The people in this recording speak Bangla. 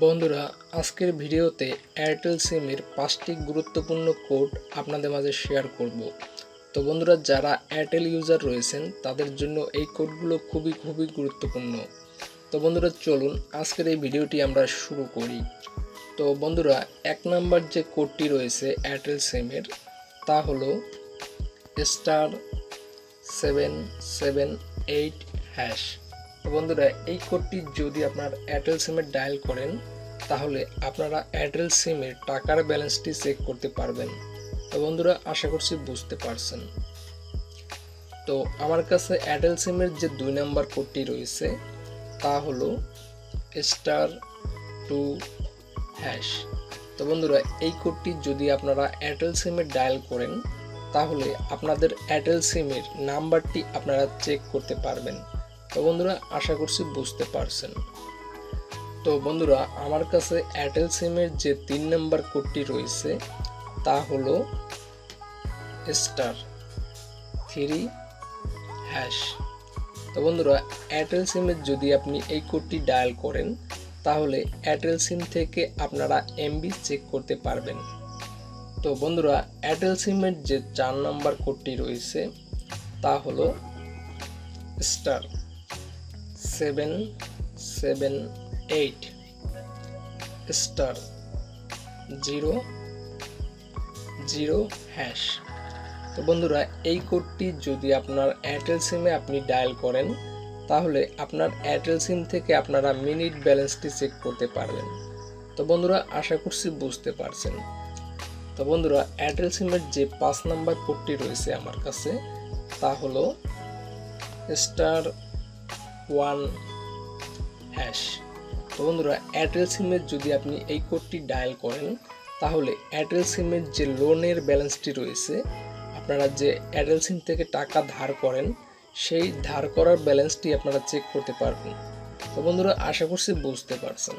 বন্ধুরা, আজকের ভিডিওতে এয়ারটেল সিমের 5টি গুরুত্বপূর্ণ কোড আপনাদের মাঝে শেয়ার করব। তো বন্ধুরা, যারা এয়ারটেল ইউজার রয়েছেন তাদের জন্য এই কোডগুলো খুবই গুরুত্বপূর্ণ। তো বন্ধুরা, চলুন আজকের এই ভিডিওটি আমরা শুরু করি। তো বন্ধুরা, 1 নাম্বার যে কোডটি রয়েছে এয়ারটেল সিমের তা হলো *778#। তো বন্ধুরা, এই কোডটি যদি আপনার এয়ারটেল সিমে ডায়াল করেন তাহলে আপনারা এয়ারটেল সিমের টাকার ব্যালেন্সটি চেক করতে পারবেন। তো বন্ধুরা, আশা করছি বুঝতে পারছেন। তো আমার কাছে এয়ারটেল সিমের যে 2 নাম্বার কোডটি রয়েছে তা হলো *2#। তো বন্ধুরা, এই কোডটি যদি আপনারা এয়ারটেল সিমে ডায়াল করেন তাহলে আপনাদের এয়ারটেল সিমের নাম্বারটি আপনারা চেক করতে পারবেন। তো বন্ধুরা, আশা করছি বুঝতে পারছেন। তো বন্ধুরা, আমার কাছে এয়ারটেল সিমের যে 3 নাম্বার কোডটি রয়েছে তা হলো *3#। তো বন্ধুরা, এয়ারটেল সিমের যদি আপনি এই কোডটি ডায়াল করেন তাহলে এয়ারটেল সিম থেকে আপনারা এমবি চেক করতে পারবেন। তো বন্ধুরা, এয়ারটেল সিমের যে 4 নাম্বার কোডটি রয়েছে তা হলো *778*00#। তো বন্ধুরা, এই কোডটি যদি আপনার এয়ারটেল সিমে আপনি ডায়াল করেন তাহলে আপনার এয়ারটেল সিম থেকে আপনারা মিনিট ব্যালেন্সটি চেক করতে পারবেন। তো বন্ধুরা, আশা করছি বুঝতে পারছেন। তো বন্ধুরা, এয়ারটেল সিমের যে 5 নাম্বার কোডটি রয়েছে আমার কাছে তা হলো *1#। তো বন্ধুরা, এয়ারটেল সিমের যদি আপনি এই কোডটি ডায়াল করেন তাহলে এয়ারটেল সিমের যে লোনের ব্যালেন্সটি রয়েছে, আপনারা যে এয়ারটেল সিম থেকে টাকা ধার করেন সেই ধার করার ব্যালেন্সটি আপনারা চেক করতে পারবেন। তো বন্ধুরা, আশা করছি বুঝতে পারছেন।